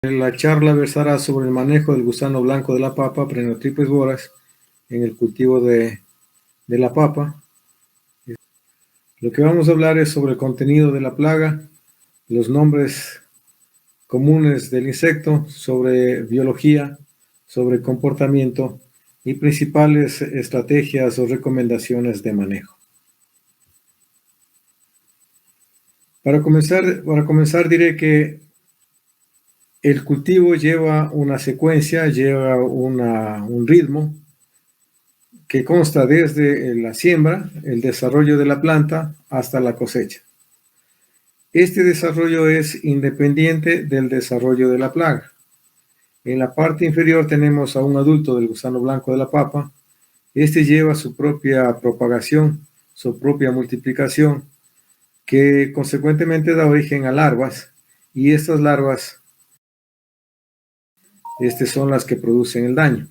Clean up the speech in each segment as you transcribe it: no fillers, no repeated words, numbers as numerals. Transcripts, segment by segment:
La charla versará sobre el manejo del gusano blanco de la papa, Prenotripes borax, en el cultivo de la papa. Lo que vamos a hablar es sobre el contenido de la plaga, los nombres comunes del insecto, sobre biología, sobre comportamiento y principales estrategias o recomendaciones de manejo. Para comenzar diré que el cultivo lleva una secuencia, lleva un ritmo que consta desde la siembra, el desarrollo de la planta, hasta la cosecha. Este desarrollo es independiente del desarrollo de la plaga. En la parte inferior tenemos a un adulto del gusano blanco de la papa. Este lleva su propia propagación, su propia multiplicación, que consecuentemente da origen a larvas, y estas larvas son las que producen el daño.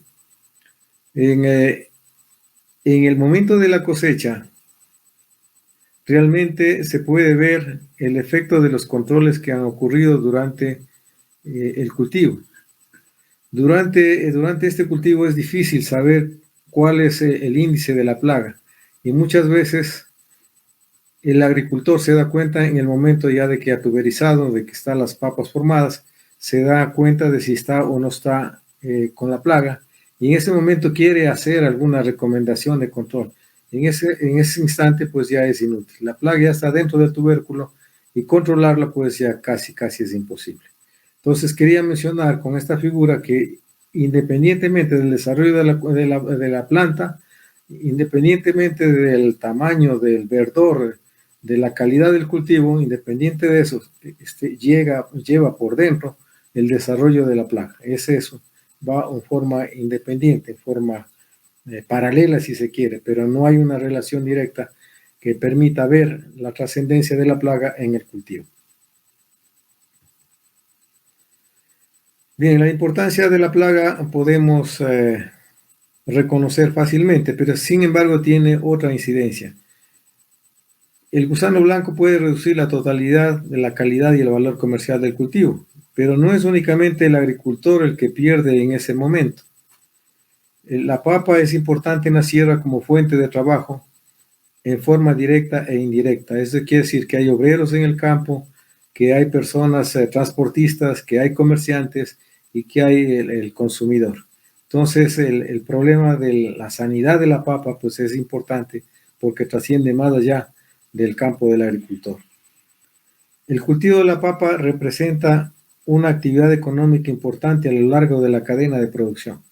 En el momento de la cosecha, realmente se puede ver el efecto de los controles que han ocurrido durante el cultivo. Durante este cultivo es difícil saber cuál es el índice de la plaga, y muchas veces el agricultor se da cuenta en el momento ya de que ha tuberizado, de que están las papas formadas, se da cuenta de si está o no está con la plaga, y en ese momento quiere hacer alguna recomendación de control. En ese instante pues ya es inútil. La plaga ya está dentro del tubérculo y controlarla pues ya casi es imposible. Entonces quería mencionar con esta figura que independientemente del desarrollo de la planta, independientemente del tamaño del verdor, de la calidad del cultivo, independiente de eso, lleva por dentro el desarrollo de la plaga. Es eso, va en forma independiente, en forma paralela si se quiere, pero no hay una relación directa que permita ver la trascendencia de la plaga en el cultivo. Bien, la importancia de la plaga podemos reconocer fácilmente, pero sin embargo tiene otra incidencia. El gusano blanco puede reducir la totalidad de la calidad y el valor comercial del cultivo, pero no es únicamente el agricultor el que pierde en ese momento. La papa es importante en la sierra como fuente de trabajo en forma directa e indirecta. Eso quiere decir que hay obreros en el campo, que hay personas transportistas, que hay comerciantes y que hay el consumidor. Entonces el problema de la sanidad de la papa pues es importante porque trasciende más allá del campo del agricultor. El cultivo de la papa representa una actividad económica importante a lo largo de la cadena de producción.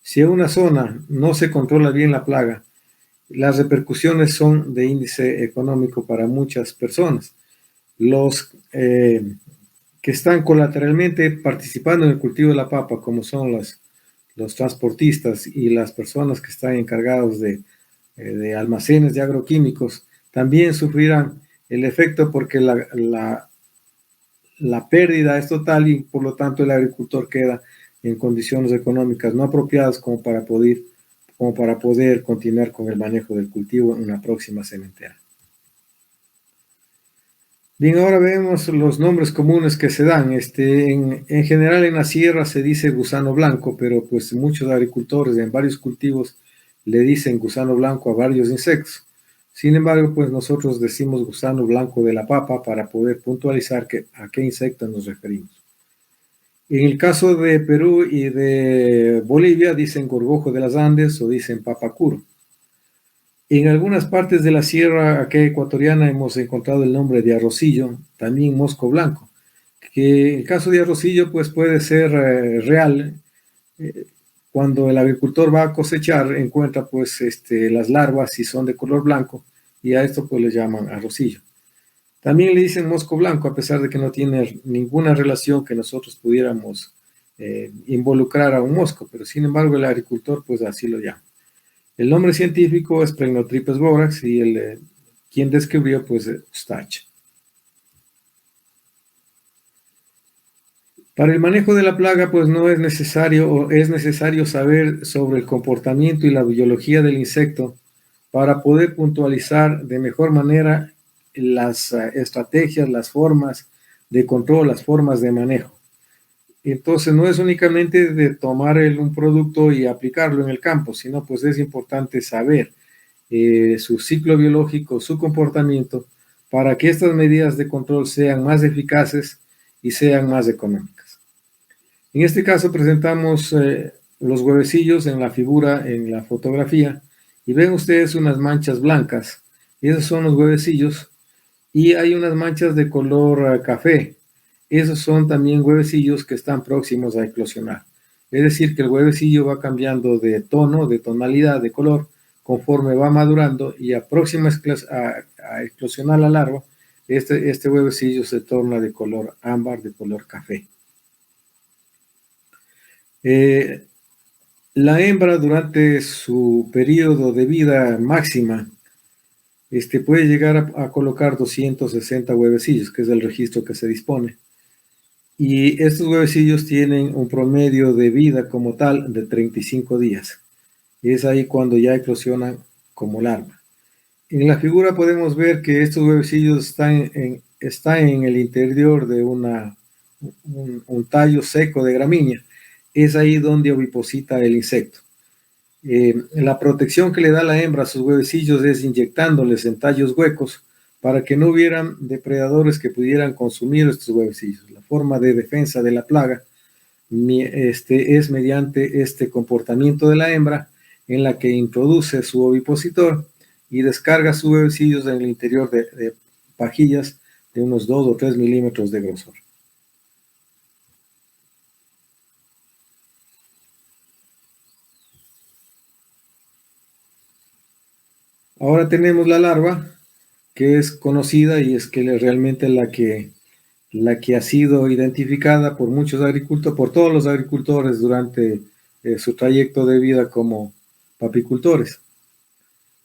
Si en una zona no se controla bien la plaga, las repercusiones son de índice económico para muchas personas. Los que están colateralmente participando en el cultivo de la papa, como son los transportistas y las personas que están encargados de almacenes de agroquímicos, también sufrirán el efecto porque la pérdida es total y por lo tanto el agricultor queda en condiciones económicas no apropiadas como para poder continuar con el manejo del cultivo en una próxima sementera. Bien, ahora vemos los nombres comunes que se dan. En general en la sierra se dice gusano blanco, pero pues muchos agricultores en varios cultivos le dicen gusano blanco a varios insectos. Sin embargo, pues nosotros decimos gusano blanco de la papa para poder puntualizar a qué insecto nos referimos. En el caso de Perú y de Bolivia dicen gorgojo de las Andes o dicen papacuro. En algunas partes de la sierra acá ecuatoriana hemos encontrado el nombre de arrocillo, también mosco blanco, que en el caso de arrocillo pues puede ser real. Cuando el agricultor va a cosechar encuentra pues las larvas si son de color blanco y a esto pues le llaman arrocillo. También le dicen mosco blanco a pesar de que no tiene ninguna relación que nosotros pudiéramos involucrar a un mosco, pero sin embargo el agricultor pues así lo llama. El nombre científico es Prenotripes borax y quien descubrió pues Stach. Para el manejo de la plaga pues no es necesario o es necesario saber sobre el comportamiento y la biología del insecto para poder puntualizar de mejor manera las estrategias, las formas de control, las formas de manejo. Entonces no es únicamente de tomar un producto y aplicarlo en el campo, sino pues es importante saber su ciclo biológico, su comportamiento, para que estas medidas de control sean más eficaces y sean más económicas. En este caso presentamos los huevecillos en la figura, en la fotografía, y ven ustedes unas manchas blancas. Esos son los huevecillos, y hay unas manchas de color café. Esos son también huevecillos que están próximos a eclosionar. Es decir, que el huevecillo va cambiando de tono, de tonalidad, de color, conforme va madurando, y a próxima a eclosionar la larva, este huevecillo se torna de color ámbar, de color café. La hembra durante su periodo de vida máxima puede llegar a colocar 260 huevecillos, que es el registro que se dispone. Y estos huevecillos tienen un promedio de vida como tal de 35 días. Y es ahí cuando ya eclosionan como larva. En la figura podemos ver que estos huevecillos están en el interior de un tallo seco de gramínea. Es ahí donde oviposita el insecto. La protección que le da la hembra a sus huevecillos es inyectándoles en tallos huecos para que no hubieran depredadores que pudieran consumir estos huevecillos. La forma de defensa de la plaga es mediante este comportamiento de la hembra, en la que introduce su ovipositor y descarga sus huevecillos en el interior de pajillas de unos 2 o 3 milímetros de grosor. Ahora tenemos la larva, que es conocida y es que realmente la que ha sido identificada por muchos agricultores, por todos los agricultores durante su trayecto de vida como papicultores.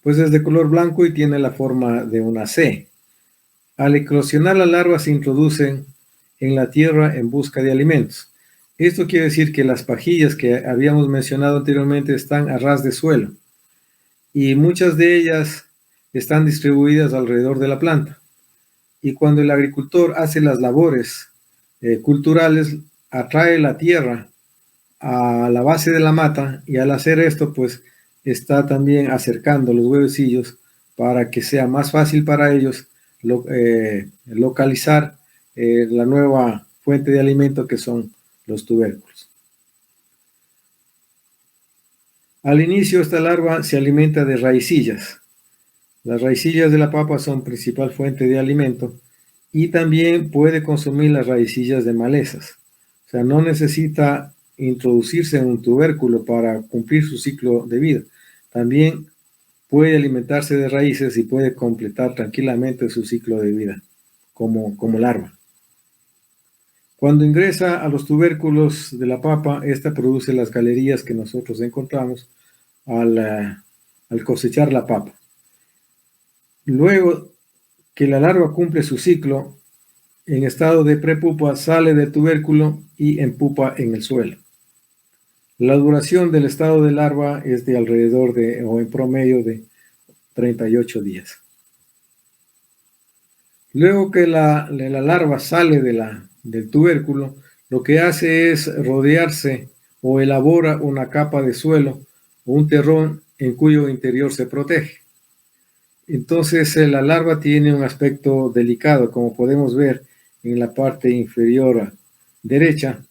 Pues es de color blanco y tiene la forma de una C. Al eclosionar la larva se introducen en la tierra en busca de alimentos. Esto quiere decir que las pajillas que habíamos mencionado anteriormente están a ras de suelo y muchas de ellas están distribuidas alrededor de la planta. Y cuando el agricultor hace las labores culturales, atrae la tierra a la base de la mata, y al hacer esto, pues está también acercando los huevecillos para que sea más fácil para ellos localizar la nueva fuente de alimento que son los tubérculos. Al inicio, esta larva se alimenta de raicillas. Las raicillas de la papa son principal fuente de alimento, y también puede consumir las raicillas de malezas. O sea, no necesita introducirse en un tubérculo para cumplir su ciclo de vida. También puede alimentarse de raíces y puede completar tranquilamente su ciclo de vida como larva. Cuando ingresa a los tubérculos de la papa, esta produce las galerías que nosotros encontramos al cosechar la papa. Luego que la larva cumple su ciclo, en estado de prepupa sale del tubérculo y empupa en el suelo. La duración del estado de larva es de alrededor o en promedio de 38 días. Luego que la larva sale del tubérculo, lo que hace es rodearse o elabora una capa de suelo o un terrón en cuyo interior se protege. Entonces la larva tiene un aspecto delicado, como podemos ver en la parte inferior derecha.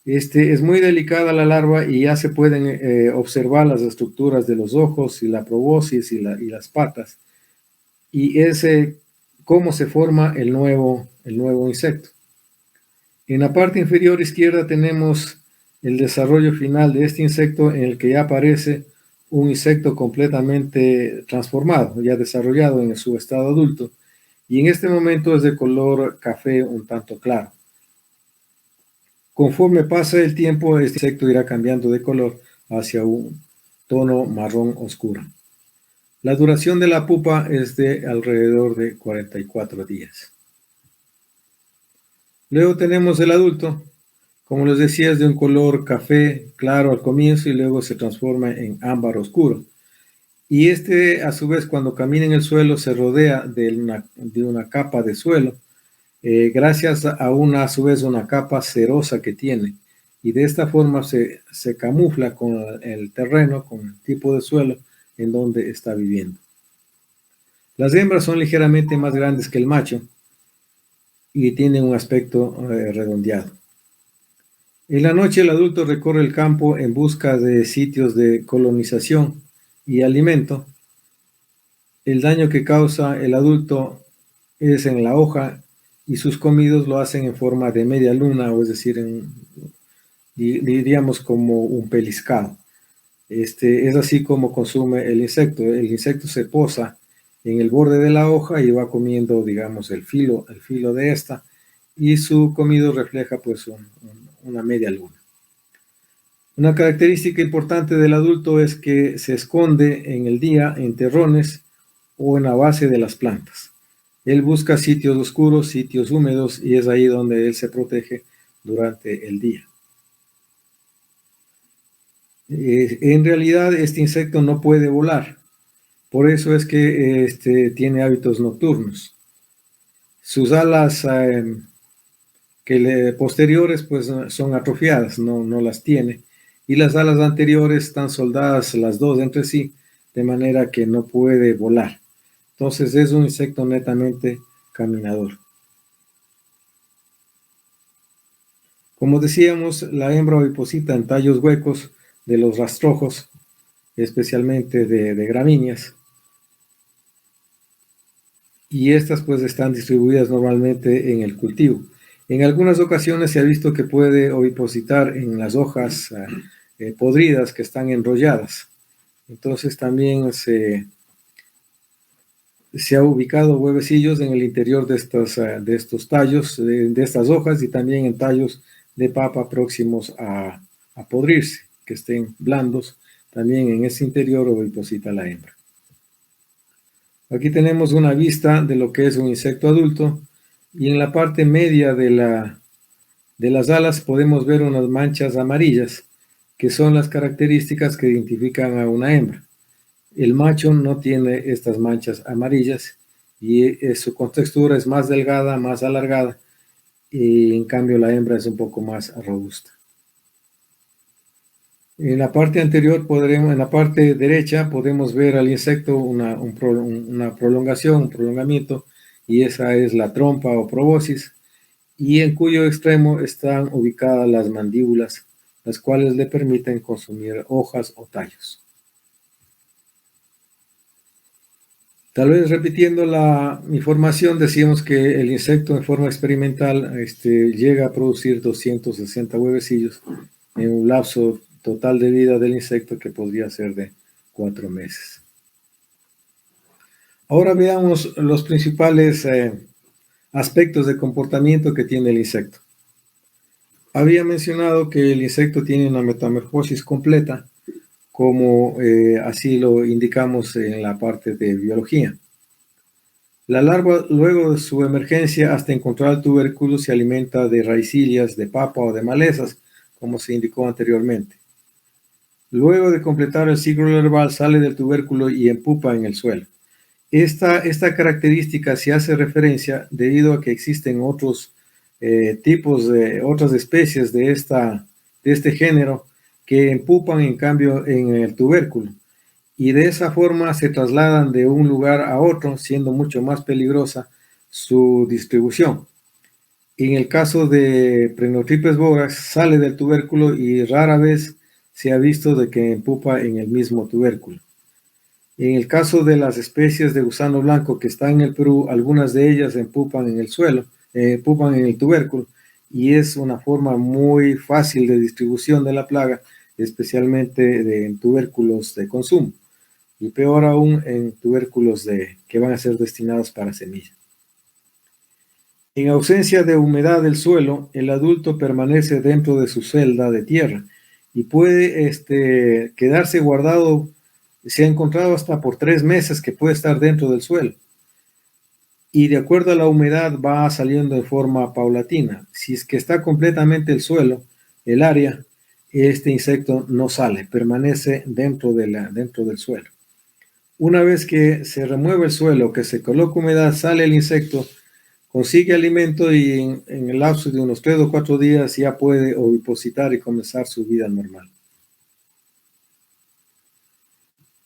Es muy delicada la larva y ya se pueden observar las estructuras de los ojos y la proboscis y las patas. Y es cómo se forma el nuevo insecto. En la parte inferior izquierda tenemos el desarrollo final de este insecto, en el que ya aparece un insecto completamente transformado, ya desarrollado en su estado adulto, y en este momento es de color café un tanto claro. Conforme pasa el tiempo, este insecto irá cambiando de color hacia un tono marrón oscuro. La duración de la pupa es de alrededor de 44 días. Luego tenemos el adulto. Como les decía, es de un color café claro al comienzo y luego se transforma en ámbar oscuro. Y a su vez, cuando camina en el suelo, se rodea de una capa de suelo, gracias a su vez, una capa cerosa que tiene. y de esta forma se camufla con el terreno, con el tipo de suelo en donde está viviendo. Las hembras son ligeramente más grandes que el macho y tienen un aspecto redondeado. En la noche el adulto recorre el campo en busca de sitios de colonización y alimento. El daño que causa el adulto es en la hoja y sus comidos lo hacen en forma de media luna, o es decir, diríamos como un peliscado. Es así como consume el insecto. El insecto se posa en el borde de la hoja y va comiendo, digamos, el filo de esta, y su comido refleja pues una media luna. Una característica importante del adulto es que se esconde en el día en terrones o en la base de las plantas. Él busca sitios oscuros, sitios húmedos, y es ahí donde él se protege durante el día. En realidad este insecto no puede volar, por eso es que tiene hábitos nocturnos. Sus alas posteriores pues son atrofiadas, no las tiene, y las alas anteriores están soldadas las dos entre sí, de manera que no puede volar. Entonces es un insecto netamente caminador. Como decíamos, la hembra oviposita en tallos huecos de los rastrojos, especialmente de gramíneas, y estas pues están distribuidas normalmente en el cultivo. En algunas ocasiones se ha visto que puede ovipositar en las hojas podridas que están enrolladas. Entonces también se ha ubicado huevecillos en el interior de estos tallos, de estas hojas, y también en tallos de papa próximos a podrirse, que estén blandos. También en ese interior oviposita la hembra. Aquí tenemos una vista de lo que es un insecto adulto, y en la parte media de las alas podemos ver unas manchas amarillas, que son las características que identifican a una hembra. El macho no tiene estas manchas amarillas y su contextura es más delgada, más alargada, y en cambio la hembra es un poco más robusta. En la parte anterior en la parte derecha podemos ver al insecto una prolongación, un prolongamiento, y esa es la trompa o proboscis, y en cuyo extremo están ubicadas las mandíbulas, las cuales le permiten consumir hojas o tallos. Tal vez repitiendo la información, decíamos que el insecto en forma experimental llega a producir 260 huevecillos en un lapso total de vida del insecto que podría ser de 4 meses. Ahora veamos los principales aspectos de comportamiento que tiene el insecto. Había mencionado que el insecto tiene una metamorfosis completa, como así lo indicamos en la parte de biología. La larva, luego de su emergencia hasta encontrar el tubérculo, se alimenta de raicillas, de papa o de malezas, como se indicó anteriormente. Luego de completar el ciclo larval, sale del tubérculo y empupa en el suelo. Esta característica se hace referencia debido a que existen otros otras especies de este género que empupan en cambio en el tubérculo, y de esa forma se trasladan de un lugar a otro, siendo mucho más peligrosa su distribución. En el caso de Prenotripes borax, sale del tubérculo y rara vez se ha visto de que empupa en el mismo tubérculo. En el caso de las especies de gusano blanco que están en el Perú, algunas de ellas empupan en el suelo, empupan en el tubérculo, y es una forma muy fácil de distribución de la plaga, especialmente en tubérculos de consumo, y peor aún en tubérculos que van a ser destinados para semilla. En ausencia de humedad del suelo, el adulto permanece dentro de su celda de tierra y puede quedarse guardado. Se ha encontrado hasta por 3 meses que puede estar dentro del suelo, y de acuerdo a la humedad va saliendo de forma paulatina. Si es que está completamente el suelo, el área, este insecto no sale, permanece dentro del suelo. Una vez que se remueve el suelo, que se coloca humedad, sale el insecto consigue alimento y en el lapso de unos 3 o 4 días ya puede ovipositar y comenzar su vida normal.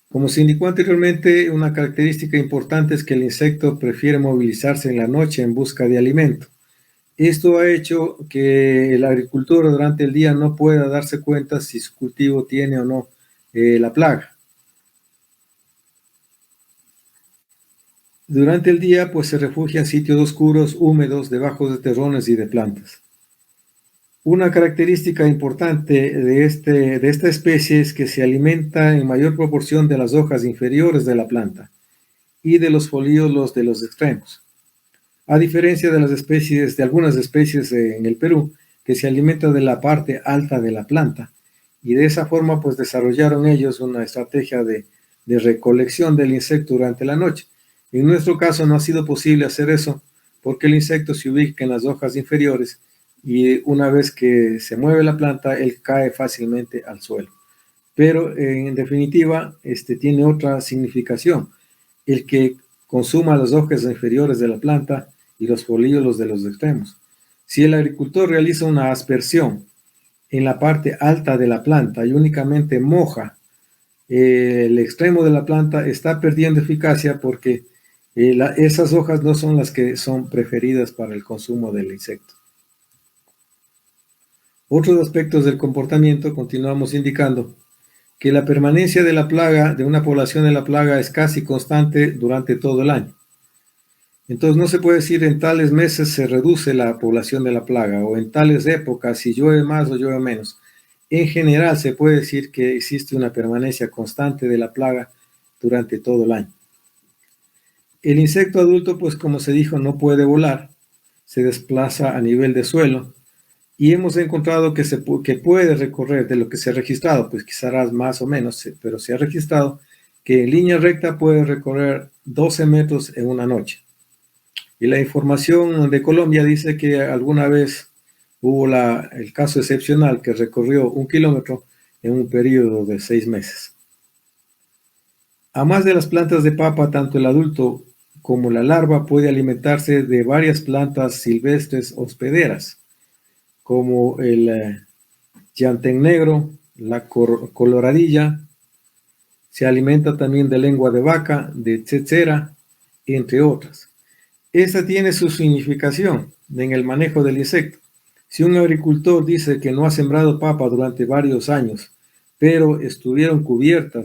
Como se indicó anteriormente, una característica importante es que el insecto prefiere movilizarse en la noche en busca de alimento. Esto ha hecho que el agricultor durante el día no pueda darse cuenta si su cultivo tiene o no la plaga. Durante el día, pues se refugia en sitios oscuros, húmedos, debajo de terrones y de plantas. Una característica importante de esta especie es que se alimenta en mayor proporción de las hojas inferiores de la planta y de los folíolos de los extremos. A diferencia de algunas especies en el Perú, que se alimentan de la parte alta de la planta, y de esa forma pues desarrollaron ellos una estrategia de recolección del insecto durante la noche. En nuestro caso no ha sido posible hacer eso porque el insecto se ubica en las hojas inferiores y una vez que se mueve la planta, él cae fácilmente al suelo. Pero en definitiva, tiene otra significación. El que consuma las hojas inferiores de la planta y los folíolos de los extremos. Si el agricultor realiza una aspersión en la parte alta de la planta y únicamente moja el extremo de la planta, está perdiendo eficacia porque esas hojas no son las que son preferidas para el consumo del insecto. Otros aspectos del comportamiento, continuamos indicando que la permanencia de la plaga, de una población de la plaga, es casi constante durante todo el año. Entonces no se puede decir en tales meses se reduce la población de la plaga o en tales épocas si llueve más o llueve menos. En general se puede decir que existe una permanencia constante de la plaga durante todo el año. El insecto adulto, pues como se dijo, no puede volar, se desplaza a nivel de suelo y hemos encontrado que puede recorrer, de lo que se ha registrado, pues quizás más o menos, pero se ha registrado que en línea recta puede recorrer 12 metros en una noche. Y la información de Colombia dice que alguna vez hubo el caso excepcional que recorrió 1 kilómetro en un periodo de 6 meses. A más de las plantas de papa, tanto el adulto como la larva puede alimentarse de varias plantas silvestres hospederas, como el llantén negro, la coloradilla, se alimenta también de lengua de vaca, de tzetera, entre otras. Esta tiene su significación en el manejo del insecto. Si un agricultor dice que no ha sembrado papa durante varios años, pero estuvieron cubierto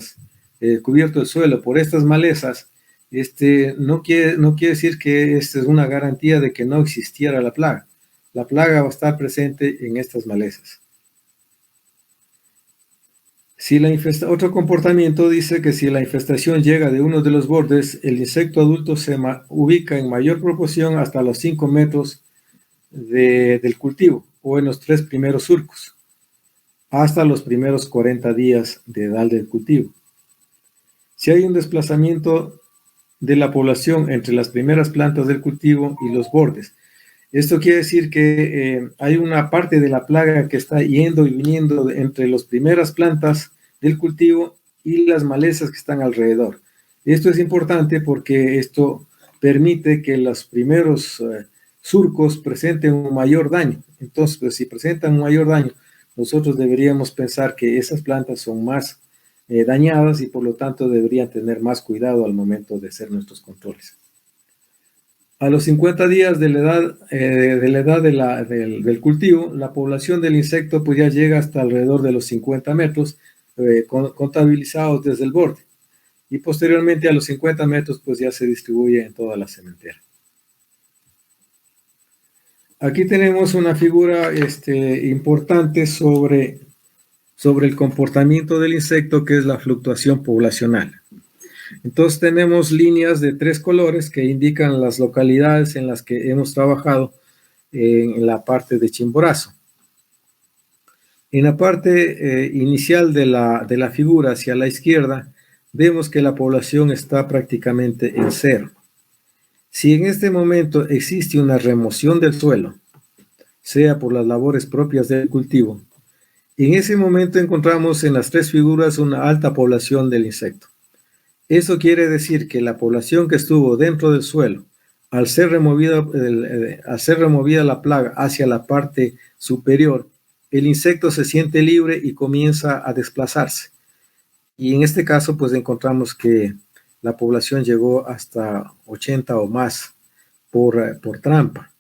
el suelo por estas malezas, no quiere decir que esta es una garantía de que no existiera la plaga. La plaga va a estar presente en estas malezas. Otro comportamiento dice que si la infestación llega de uno de los bordes, el insecto adulto se ubica en mayor proporción hasta los 5 metros del cultivo o en los 3 primeros surcos, hasta los primeros 40 días de edad del cultivo. Si hay un desplazamiento de la población entre las primeras plantas del cultivo y los bordes, esto quiere decir que hay una parte de la plaga que está yendo y viniendo entre las primeras plantas del cultivo y las malezas que están alrededor. Esto es importante porque esto permite que los primeros surcos presenten un mayor daño. Entonces, pues, si presentan un mayor daño, nosotros deberíamos pensar que esas plantas son más dañadas y por lo tanto deberían tener más cuidado al momento de hacer nuestros controles. A los 50 días de la edad del cultivo, la población del insecto pues ya llega hasta alrededor de los 50 metros contabilizados desde el borde. Y posteriormente a los 50 metros pues ya se distribuye en toda la sementera. Aquí tenemos una figura importante sobre el comportamiento del insecto, que es la fluctuación poblacional. Entonces tenemos líneas de 3 colores que indican las localidades en las que hemos trabajado en la parte de Chimborazo. En la parte inicial de la figura hacia la izquierda vemos que la población está prácticamente en 0. Si en este momento existe una remoción del suelo, sea por las labores propias del cultivo, en ese momento encontramos en las 3 figuras una alta población del insecto. Eso quiere decir que la población que estuvo dentro del suelo al ser removida la plaga hacia la parte superior, el insecto se siente libre y comienza a desplazarse. Y en este caso, pues encontramos que la población llegó hasta 80 o más por trampa.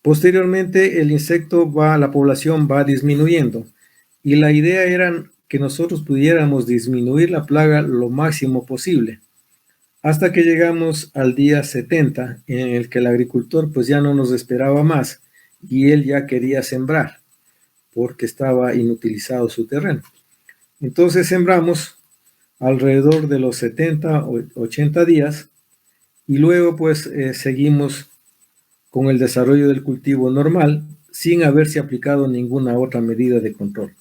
Posteriormente, la población va disminuyendo y la idea era que nosotros pudiéramos disminuir la plaga lo máximo posible, hasta que llegamos al día 70, en el que el agricultor pues ya no nos esperaba más y él ya quería sembrar porque estaba inutilizado su terreno. Entonces sembramos alrededor de los 70 o 80 días y luego pues seguimos con el desarrollo del cultivo normal sin haberse aplicado ninguna otra medida de control.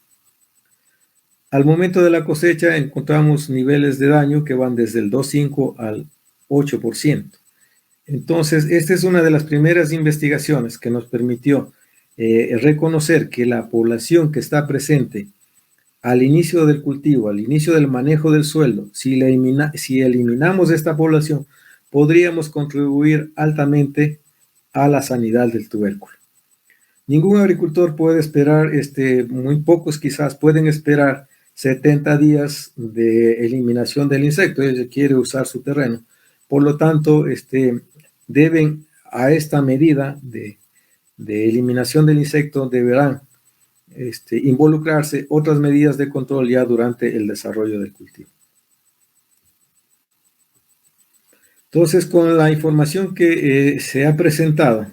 Al momento de la cosecha encontramos niveles de daño que van desde el 2,5 al 8%. Entonces, esta es una de las primeras investigaciones que nos permitió reconocer que la población que está presente al inicio del cultivo, al inicio del manejo del suelo, si eliminamos esta población, podríamos contribuir altamente a la sanidad del tubérculo. Ningún agricultor puede esperar, muy pocos quizás pueden esperar 70 días de eliminación del insecto. Él quiere usar su terreno. Por lo tanto, deben a esta medida de eliminación del insecto, deberán involucrarse otras medidas de control ya durante el desarrollo del cultivo. Entonces, con la información que se ha presentado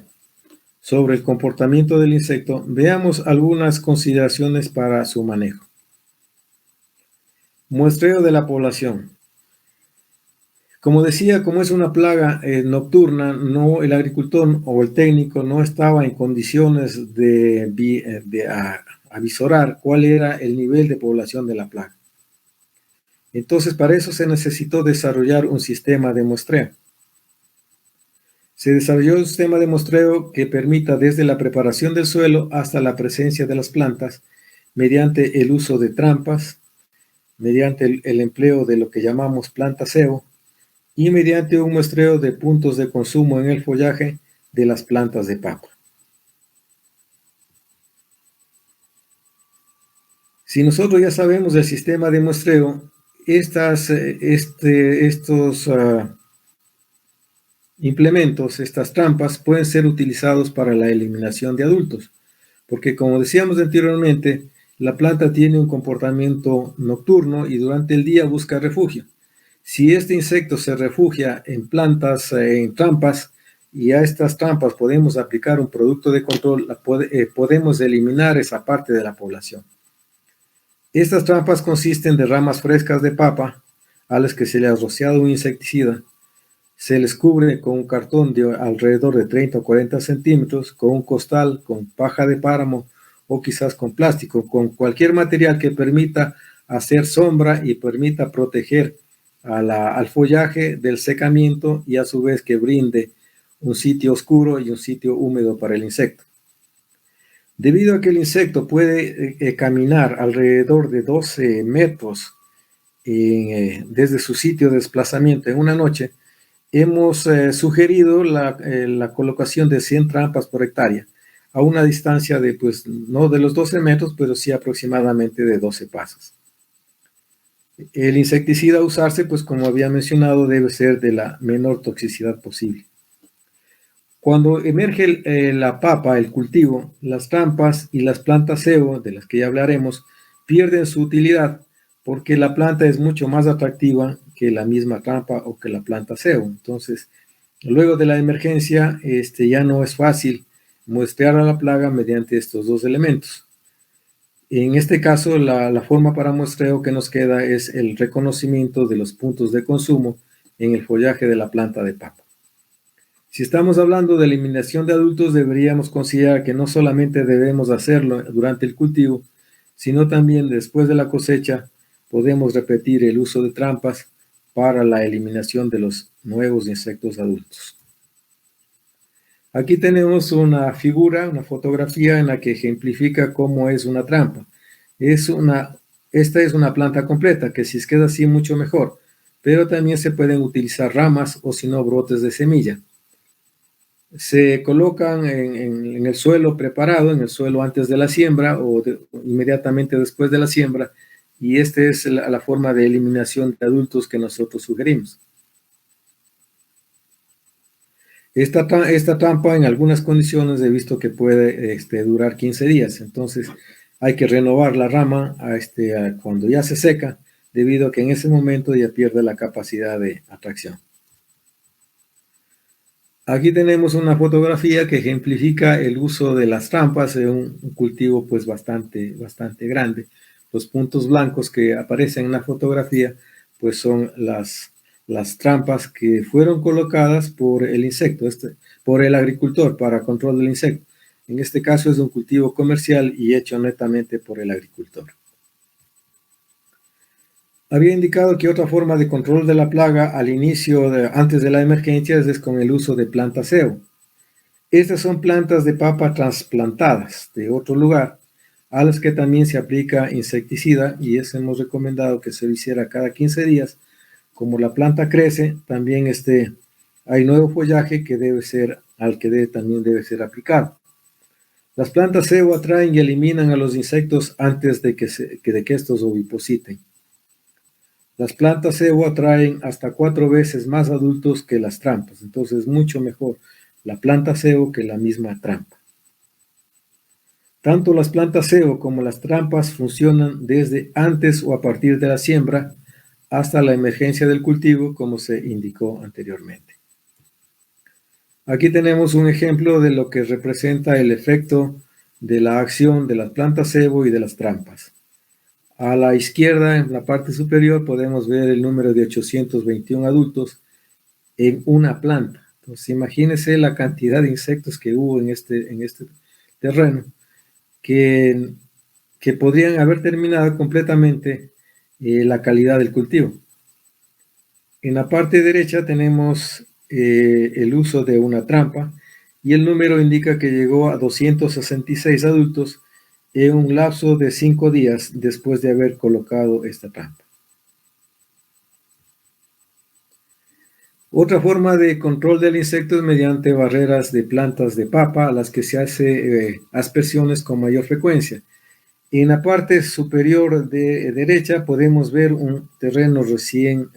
sobre el comportamiento del insecto, veamos algunas consideraciones para su manejo. Muestreo de la población. Como decía, como es una plaga nocturna, el agricultor o el técnico no estaba en condiciones de avisorar cuál era el nivel de población de la plaga. Entonces, para eso se necesitó desarrollar un sistema de muestreo. Se desarrolló un sistema de muestreo que permita desde la preparación del suelo hasta la presencia de las plantas, mediante el uso de trampas, mediante el empleo de lo que llamamos planta cebo, y mediante un muestreo de puntos de consumo en el follaje de las plantas de papa. Si nosotros ya sabemos del sistema de muestreo, estos implementos, estas trampas, pueden ser utilizados para la eliminación de adultos, porque como decíamos anteriormente, la planta tiene un comportamiento nocturno y durante el día busca refugio. Si este insecto se refugia en plantas, en trampas, y a estas trampas podemos aplicar un producto de control, podemos eliminar esa parte de la población. Estas trampas consisten de ramas frescas de papa a las que se le ha rociado un insecticida. Se les cubre con un cartón de alrededor de 30 o 40 centímetros, con un costal, con paja de páramo o quizás con plástico, con cualquier material que permita hacer sombra y permita proteger al follaje del secamiento y a su vez que brinde un sitio oscuro y un sitio húmedo para el insecto. Debido a que el insecto puede caminar alrededor de 12 metros desde su sitio de desplazamiento en una noche, hemos sugerido la colocación de 100 trampas por hectárea a una distancia de, pues, no de los 12 metros, pero sí aproximadamente de 12 pasos. El insecticida a usarse, pues como había mencionado, debe ser de la menor toxicidad posible. Cuando emerge la papa, el cultivo, las trampas y las plantas cebo, de las que ya hablaremos, pierden su utilidad porque la planta es mucho más atractiva que la misma trampa o que la planta cebo. Entonces, luego de la emergencia, ya no es fácil muestrear a la plaga mediante estos dos elementos. En este caso, la forma para muestreo que nos queda es el reconocimiento de los puntos de consumo en el follaje de la planta de papa. Si estamos hablando de eliminación de adultos, deberíamos considerar que no solamente debemos hacerlo durante el cultivo, sino también después de la cosecha podemos repetir el uso de trampas para la eliminación de los nuevos insectos adultos. Aquí tenemos una figura, una fotografía en la que ejemplifica cómo es una trampa. Esta es una planta completa, que si queda así mucho mejor, pero también se pueden utilizar ramas o si no brotes de semilla. Se colocan en el suelo preparado, en el suelo antes de la siembra o inmediatamente después de la siembra, y esta es la forma de eliminación de adultos que nosotros sugerimos. Esta trampa en algunas condiciones he visto que puede durar 15 días, entonces hay que renovar la rama cuando ya se seca, debido a que en ese momento ya pierde la capacidad de atracción. Aquí tenemos una fotografía que ejemplifica el uso de las trampas en un cultivo pues bastante grande. Los puntos blancos que aparecen en la fotografía pues son las trampas que fueron colocadas por el insecto, por el agricultor para control del insecto. En este caso es un cultivo comercial y hecho netamente por el agricultor. Había indicado que otra forma de control de la plaga al inicio, antes de la emergencia, es con el uso de plantas SEO. Estas son plantas de papa trasplantadas de otro lugar, a las que también se aplica insecticida, y eso hemos recomendado que se lo hiciera cada 15 días. Como la planta crece, también hay nuevo follaje que también debe ser aplicado. Las plantas SEO atraen y eliminan a los insectos antes de que estos ovipositen. Las plantas SEO atraen hasta 4 veces más adultos que las trampas, entonces es mucho mejor la planta SEO que la misma trampa. Tanto las plantas SEO como las trampas funcionan desde antes o a partir de la siembra hasta la emergencia del cultivo, como se indicó anteriormente. Aquí tenemos un ejemplo de lo que representa el efecto de la acción de las plantas SEO y de las trampas. A la izquierda, en la parte superior, podemos ver el número de 821 adultos en una planta. Entonces, imagínense la cantidad de insectos que hubo en este terreno, que podrían haber terminado completamente la calidad del cultivo. En la parte derecha tenemos el uso de una trampa, y el número indica que llegó a 266 adultos en un lapso de 5 días después de haber colocado esta trampa. Otra forma de control del insecto es mediante barreras de plantas de papa, a las que se hace aspersiones con mayor frecuencia. En la parte superior de derecha podemos ver un terreno recién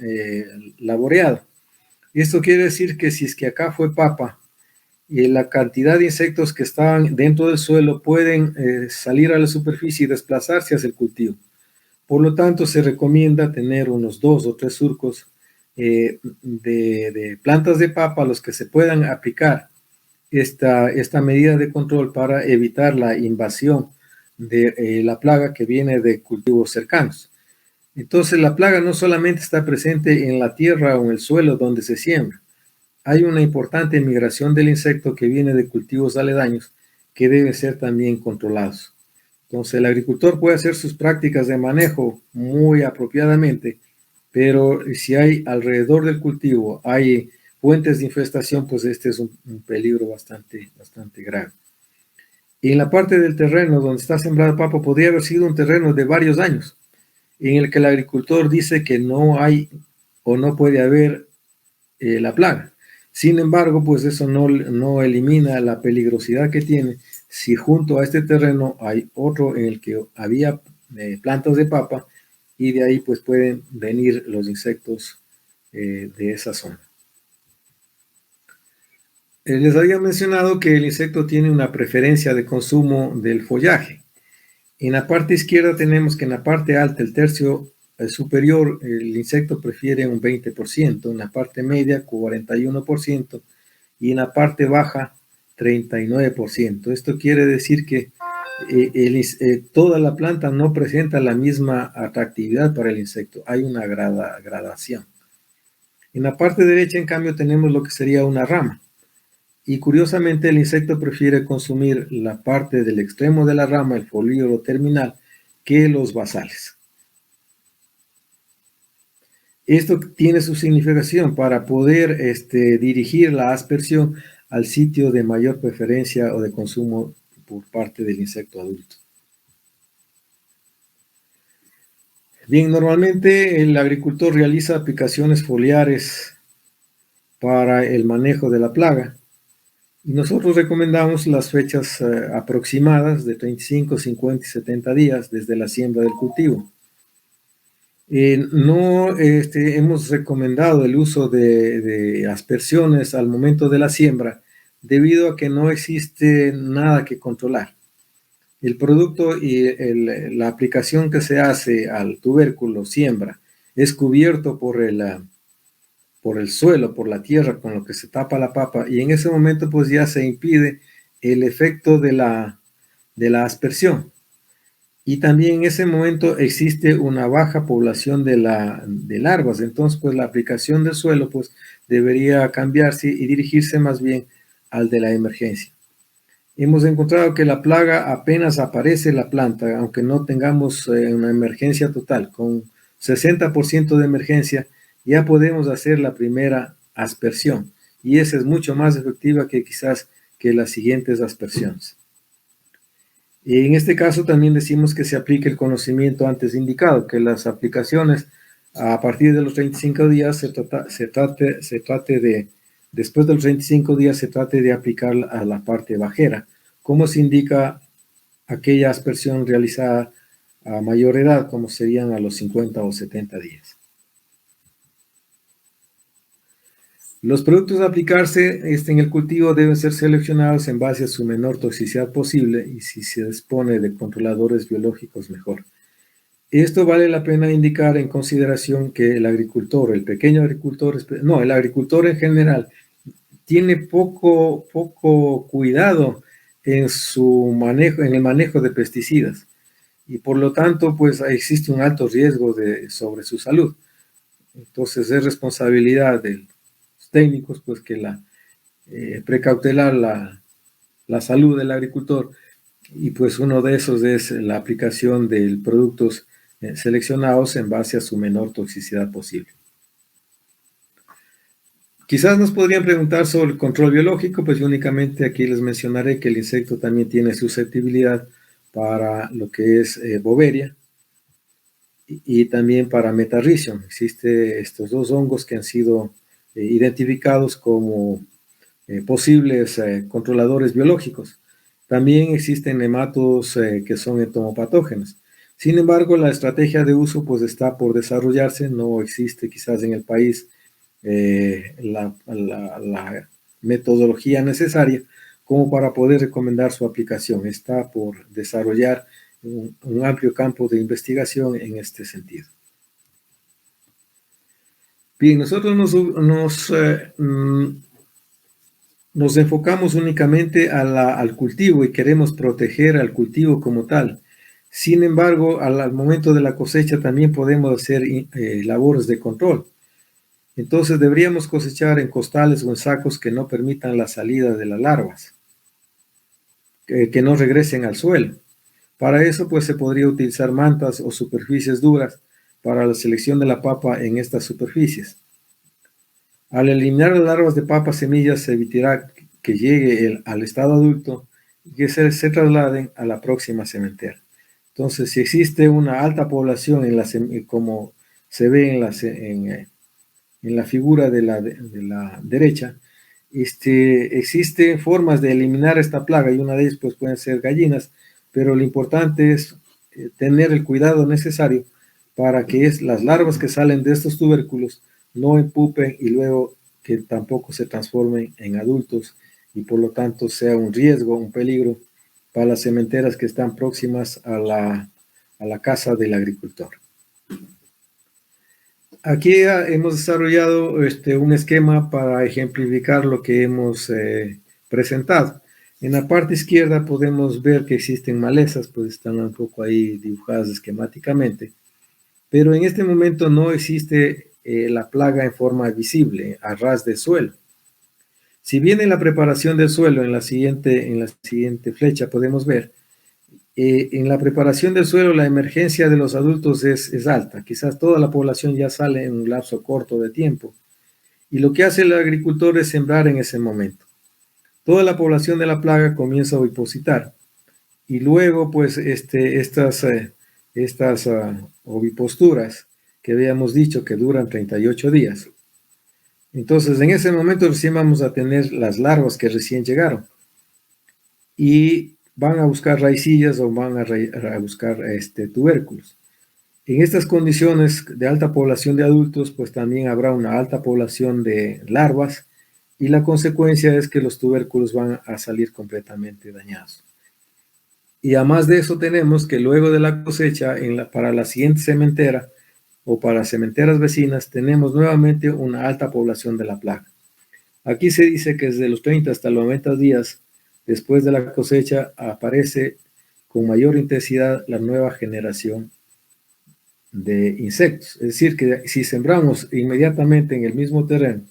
laboreado. Esto quiere decir que si es que acá fue papa, la cantidad de insectos que estaban dentro del suelo pueden salir a la superficie y desplazarse hacia el cultivo. Por lo tanto, se recomienda tener unos 2 o 3 surcos de plantas de papa a los que se puedan aplicar esta medida de control para evitar la invasión de la plaga que viene de cultivos cercanos. Entonces, la plaga no solamente está presente en la tierra o en el suelo donde se siembra. Hay una importante migración del insecto que viene de cultivos aledaños que deben ser también controlados. Entonces, el agricultor puede hacer sus prácticas de manejo muy apropiadamente, pero si hay alrededor del cultivo, hay fuentes de infestación, pues este es un peligro bastante grave. Y en la parte del terreno donde está sembrada papa, podría haber sido un terreno de varios años, en el que el agricultor dice que no hay o no puede haber la plaga. Sin embargo, pues eso no elimina la peligrosidad que tiene si junto a este terreno hay otro en el que había plantas de papa, y de ahí pues pueden venir los insectos de esa zona. Les había mencionado que el insecto tiene una preferencia de consumo del follaje. En la parte izquierda tenemos que en la parte alta, el tercio superior, el insecto prefiere un 20%, en la parte media 41% y en la parte baja 39%. Esto quiere decir que toda la planta no presenta la misma atractividad para el insecto, hay una gradación. En la parte derecha, en cambio, tenemos lo que sería una rama. Y curiosamente el insecto prefiere consumir la parte del extremo de la rama, el folíolo terminal, que los basales. Esto tiene su significación para poder dirigir la aspersión al sitio de mayor preferencia o de consumo por parte del insecto adulto. Bien, normalmente el agricultor realiza aplicaciones foliares para el manejo de la plaga. Y nosotros recomendamos las fechas aproximadas de 35, 50 y 70 días desde la siembra del cultivo. No hemos recomendado el uso de aspersiones al momento de la siembra debido a que no existe nada que controlar. El producto y la aplicación que se hace al tubérculo siembra es cubierto por el suelo, por la tierra con lo que se tapa la papa, y en ese momento pues ya se impide el efecto de la aspersión. Y también en ese momento existe una baja población de larvas, entonces pues la aplicación del suelo pues debería cambiarse y dirigirse más bien al de la emergencia. Hemos encontrado que la plaga apenas aparece en la planta, aunque no tengamos una emergencia total. Con 60% de emergencia ya podemos hacer la primera aspersión y esa es mucho más efectiva que quizás que las siguientes aspersiones. Y en este caso también decimos que se aplique el conocimiento antes indicado, que las aplicaciones a partir de los 35 días después de los 35 días se trate de aplicar a la parte bajera, como se indica aquella aspersión realizada a mayor edad, como serían a los 50 o 70 días. Los productos a aplicarse en el cultivo deben ser seleccionados en base a su menor toxicidad posible y si se dispone de controladores biológicos mejor. Esto vale la pena indicar en consideración que el agricultor, el pequeño agricultor, no, el agricultor en general, tiene poco cuidado en el manejo de pesticidas y por lo tanto pues existe un alto riesgo sobre su salud. Entonces es responsabilidad de los técnicos pues que precautelar la salud del agricultor, y pues uno de esos es la aplicación de productos seleccionados en base a su menor toxicidad posible. Quizás nos podrían preguntar sobre el control biológico, pues yo únicamente aquí les mencionaré que el insecto también tiene susceptibilidad para lo que es Boveria y también para Metarrhizium. Existen estos dos hongos que han sido identificados como posibles controladores biológicos. También existen nematodos que son entomopatógenos. Sin embargo, la estrategia de uso pues está por desarrollarse, no existe quizás en el país la metodología necesaria como para poder recomendar su aplicación. Está por desarrollar un amplio campo de investigación en este sentido. Bien, nosotros nos enfocamos únicamente al cultivo y queremos proteger al cultivo como tal. Sin embargo, al momento de la cosecha también podemos hacer labores de control. Entonces deberíamos cosechar en costales o en sacos que no permitan la salida de las larvas, que no regresen al suelo. Para eso pues se podría utilizar mantas o superficies duras para la selección de la papa en estas superficies. Al eliminar las larvas de papas semillas se evitará que llegue al estado adulto y que se trasladen a la próxima sementera. Entonces, si existe una alta población como se ve en la figura de la derecha, existen formas de eliminar esta plaga y una de ellas pues, pueden ser gallinas, pero lo importante es tener el cuidado necesario para que las larvas que salen de estos tubérculos no empupen y luego que tampoco se transformen en adultos y por lo tanto sea un riesgo, un peligro para las sementeras que están próximas a la casa del agricultor. Aquí hemos desarrollado un esquema para ejemplificar lo que hemos presentado. En la parte izquierda podemos ver que existen malezas, pues están un poco ahí dibujadas esquemáticamente, pero en este momento no existe la plaga en forma visible, a ras de suelo. Si bien en la preparación del suelo, en la siguiente flecha podemos ver, en la preparación del suelo la emergencia de los adultos es alta, quizás toda la población ya sale en un lapso corto de tiempo, y lo que hace el agricultor es sembrar en ese momento. Toda la población de la plaga comienza a ovipositar, y luego pues estas oviposturas que habíamos dicho que duran 38 días, Entonces, en ese momento recién vamos a tener las larvas que recién llegaron y van a buscar raicillas o van a buscar tubérculos. En estas condiciones de alta población de adultos, pues también habrá una alta población de larvas y la consecuencia es que los tubérculos van a salir completamente dañados. Y además de eso tenemos que luego de la cosecha, para la siguiente sementera o para cementeras vecinas, tenemos nuevamente una alta población de la plaga. Aquí se dice que desde los 30 hasta los 90 días después de la cosecha aparece con mayor intensidad la nueva generación de insectos. Es decir, que si sembramos inmediatamente en el mismo terreno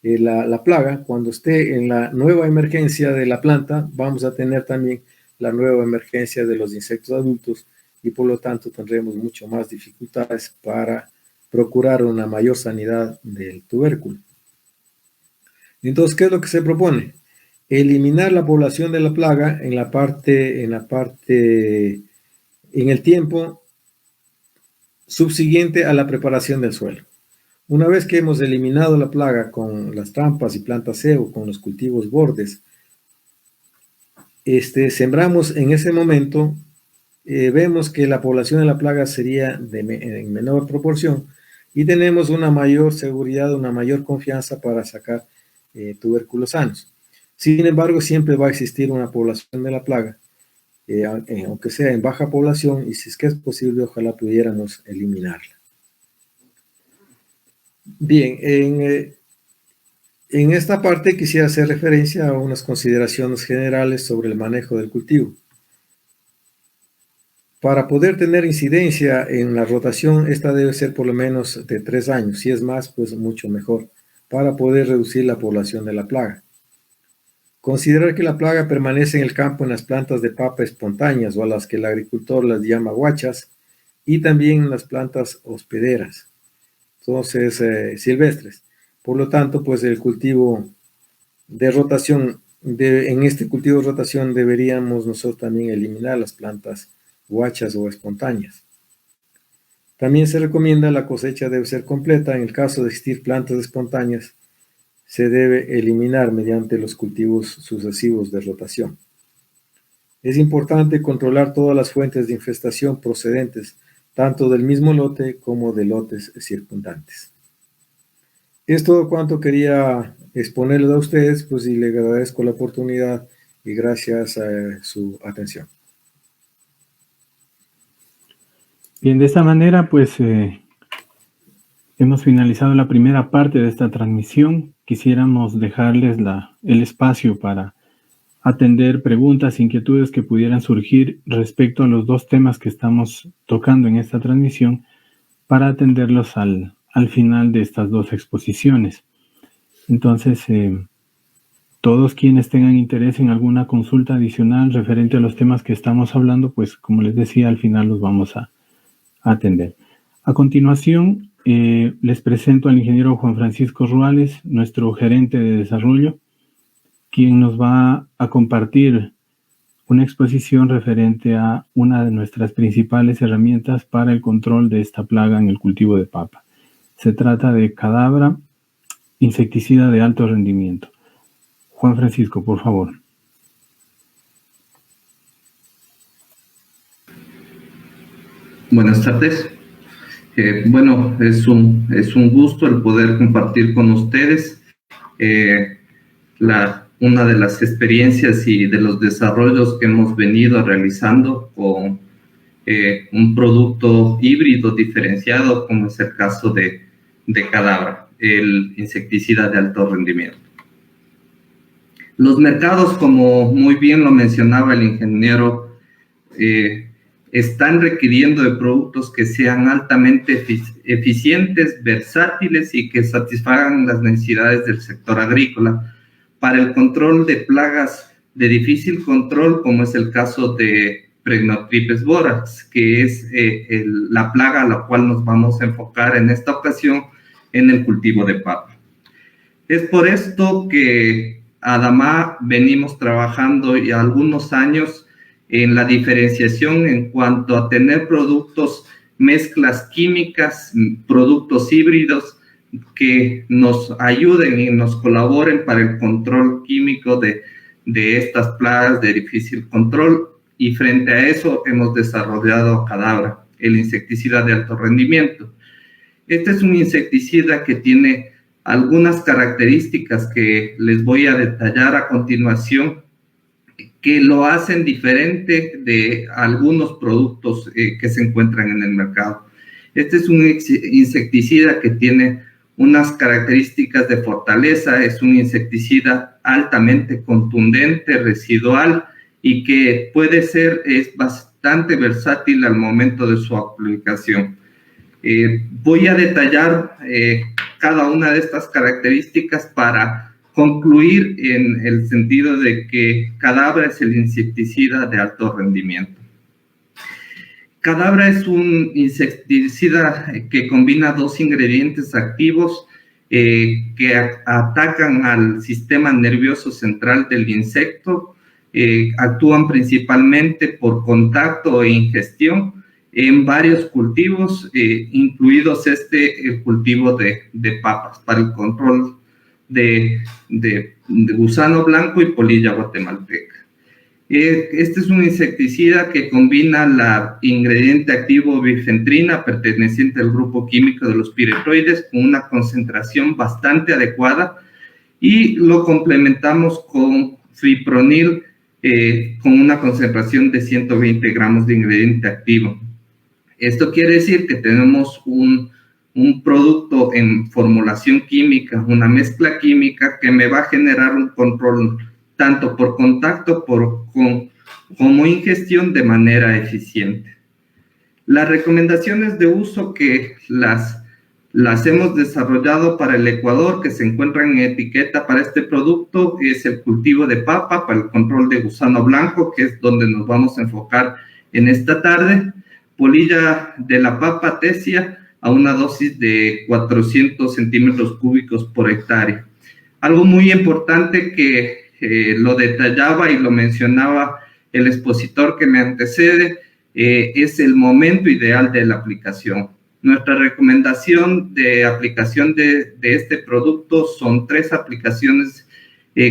la plaga, cuando esté en la nueva emergencia de la planta, vamos a tener también la nueva emergencia de los insectos adultos y por lo tanto tendremos mucho más dificultades para procurar una mayor sanidad del tubérculo. Entonces, ¿qué es lo que se propone? Eliminar la población de la plaga en el tiempo subsiguiente a la preparación del suelo. Una vez que hemos eliminado la plaga con las trampas y plantas cebo, con los cultivos bordes, sembramos en ese momento, vemos que la población de la plaga sería en menor proporción y tenemos una mayor seguridad, una mayor confianza para sacar tubérculos sanos. Sin embargo, siempre va a existir una población de la plaga, aunque sea en baja población, y si es que es posible, ojalá pudiéramos eliminarla. Bien, en esta parte quisiera hacer referencia a unas consideraciones generales sobre el manejo del cultivo. Para poder tener incidencia en la rotación, esta debe ser por lo menos de 3 años, si es más, pues mucho mejor, para poder reducir la población de la plaga. Considerar que la plaga permanece en el campo en las plantas de papa espontáneas o a las que el agricultor las llama guachas y también en las plantas hospederas, entonces silvestres. Por lo tanto, pues el cultivo de rotación, en este cultivo de rotación deberíamos nosotros también eliminar las plantas guachas o espontáneas. También se recomienda la cosecha debe ser completa. En el caso de existir plantas espontáneas, se debe eliminar mediante los cultivos sucesivos de rotación. Es importante controlar todas las fuentes de infestación procedentes tanto del mismo lote como de lotes circundantes. Es todo cuanto quería exponerles a ustedes, pues y les agradezco la oportunidad y gracias a su atención. Bien, de esta manera, pues hemos finalizado la primera parte de esta transmisión. Quisiéramos dejarles el espacio para atender preguntas, inquietudes que pudieran surgir respecto a los dos temas que estamos tocando en esta transmisión para atenderlos al final de estas dos exposiciones. Entonces, todos quienes tengan interés en alguna consulta adicional referente a los temas que estamos hablando, pues como les decía, al final los vamos a atender. A continuación, les presento al ingeniero Juan Francisco Ruales, nuestro gerente de desarrollo, quien nos va a compartir una exposición referente a una de nuestras principales herramientas para el control de esta plaga en el cultivo de papa. Se trata de Cadabra, insecticida de alto rendimiento. Juan Francisco, por favor. Buenas tardes. Bueno, es un gusto el poder compartir con ustedes una de las experiencias y de los desarrollos que hemos venido realizando con un producto híbrido diferenciado, como es el caso de Cadabra, el insecticida de alto rendimiento. Los mercados, como muy bien lo mencionaba el ingeniero, están requiriendo de productos que sean altamente eficientes, versátiles y que satisfagan las necesidades del sector agrícola para el control de plagas de difícil control, como es el caso de Prenotripes borax, que es la plaga a la cual nos vamos a enfocar en esta ocasión en el cultivo de papa. Es por esto que ADAMA venimos trabajando ya algunos años en la diferenciación en cuanto a tener productos, mezclas químicas, productos híbridos que nos ayuden y nos colaboren para el control químico de estas plagas de difícil control, y frente a eso hemos desarrollado Kadabra, el insecticida de alto rendimiento. Este es un insecticida que tiene algunas características que les voy a detallar a continuación, que lo hacen diferente de algunos productos que se encuentran en el mercado. Este es un insecticida que tiene unas características de fortaleza, es un insecticida altamente contundente, residual, y que es bastante versátil al momento de su aplicación. Voy a detallar cada una de estas características para concluir en el sentido de que Kadabra es el insecticida de alto rendimiento. Kadabra es un insecticida que combina dos ingredientes activos que atacan al sistema nervioso central del insecto. Actúan principalmente por contacto e ingestión en varios cultivos, incluidos el cultivo de papas, para el control de gusano blanco y polilla guatemalteca. Este es un insecticida que combina el ingrediente activo bifentrina, perteneciente al grupo químico de los piretroides, con una concentración bastante adecuada, y lo complementamos con fipronil, con una concentración de 120 gramos de ingrediente activo. Esto quiere decir que tenemos un producto en formulación química, una mezcla química que me va a generar un control tanto por contacto como ingestión de manera eficiente. Las recomendaciones de uso que las hemos desarrollado para el Ecuador, que se encuentran en etiqueta para este producto, es el cultivo de papa para el control de gusano blanco, que es donde nos vamos a enfocar en esta tarde. Polilla de la papa tesia a una dosis de 400 centímetros cúbicos por hectárea. Algo muy importante que lo detallaba y lo mencionaba el expositor que me antecede, es el momento ideal de la aplicación. Nuestra recomendación de aplicación de este producto son 3 aplicaciones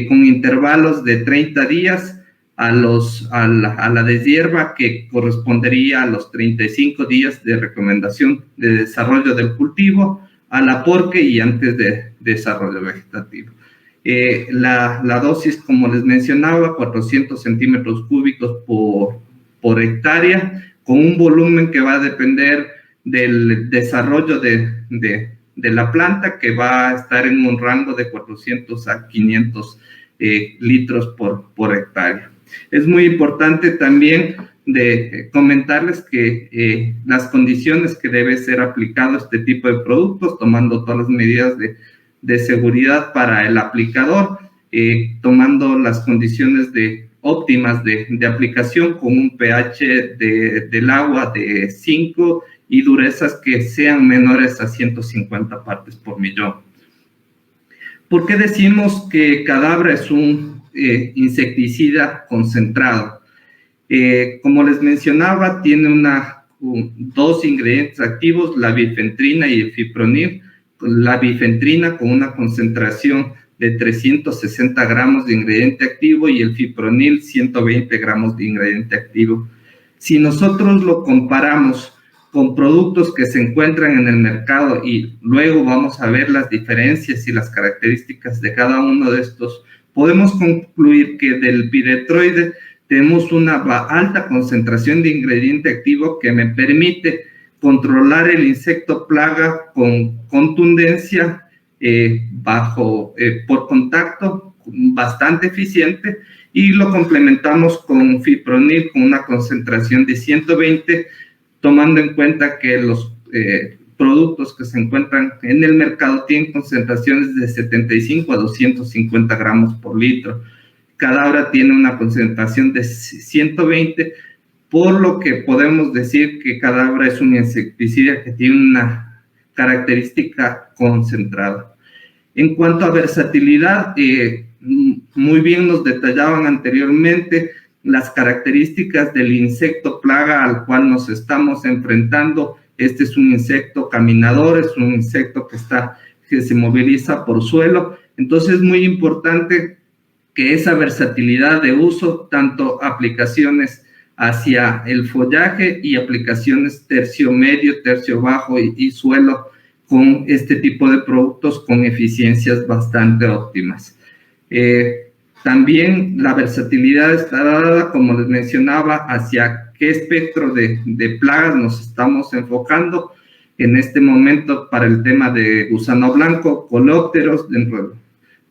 con intervalos de 30 días a la deshierva, que correspondería a los 35 días de recomendación de desarrollo del cultivo, a la porque y antes de desarrollo vegetativo. La dosis, como les mencionaba, 400 centímetros cúbicos por hectárea, con un volumen que va a depender del desarrollo de la planta, que va a estar en un rango de 400 a 500 litros por hectárea. Es muy importante también de comentarles que las condiciones que debe ser aplicado este tipo de productos, tomando todas las medidas de seguridad para el aplicador, tomando las condiciones óptimas de aplicación, con un pH del agua de 5 y durezas que sean menores a 150 partes por millón. ¿Por qué decimos que Kadabra es un insecticida concentrado? Como les mencionaba, tiene dos ingredientes activos, la bifentrina y el fipronil. La bifentrina con una concentración de 360 gramos de ingrediente activo y el fipronil 120 gramos de ingrediente activo. Si nosotros lo comparamos con productos que se encuentran en el mercado y luego vamos a ver las diferencias y las características de cada uno de estos, podemos concluir que del piretroide tenemos una alta concentración de ingrediente activo que me permite controlar el insecto plaga con contundencia por contacto, bastante eficiente, y lo complementamos con fipronil con una concentración de 120, tomando en cuenta que los productos que se encuentran en el mercado tienen concentraciones de 75 a 250 gramos por litro. Kadabra tiene una concentración de 120, por lo que podemos decir que Kadabra es un insecticida que tiene una característica concentrada. En cuanto a versatilidad, muy bien nos detallaban anteriormente las características del insecto plaga al cual nos estamos enfrentando. Este es un insecto caminador, es un insecto que está que se moviliza por suelo. Entonces es muy importante que esa versatilidad de uso, tanto aplicaciones hacia el follaje y aplicaciones tercio medio, tercio bajo y suelo, con este tipo de productos con eficiencias bastante óptimas. También la versatilidad está dada, como les mencionaba, hacia qué espectro de plagas nos estamos enfocando. En este momento, para el tema de gusano blanco, coleópteros, dentro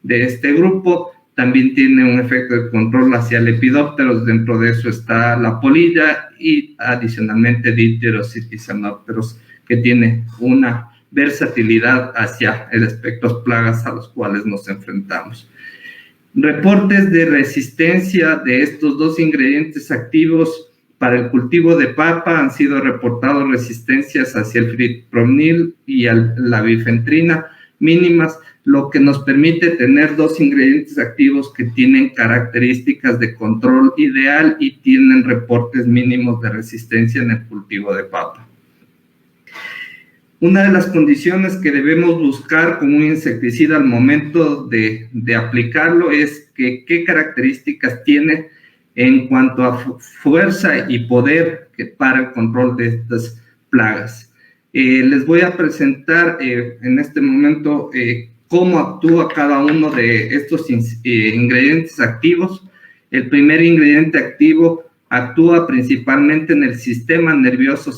de este grupo, también tiene un efecto de control hacia lepidópteros. Dentro de eso está la polilla y adicionalmente dípteros y tisanópteros, que tiene una versatilidad hacia el espectro plagas a los cuales nos enfrentamos. Reportes de resistencia de estos dos ingredientes activos para el cultivo de papa han sido reportados resistencias hacia el fipronil y la bifentrina mínimas, lo que nos permite tener dos ingredientes activos que tienen características de control ideal y tienen reportes mínimos de resistencia en el cultivo de papa. Una de las condiciones que debemos buscar con un insecticida al momento de aplicarlo es que qué características tiene en cuanto a fuerza y poder para el control de estas plagas. Les voy a presentar en este momento cómo actúa cada uno de estos ingredientes activos. El primer ingrediente activo actúa principalmente en el sistema nervioso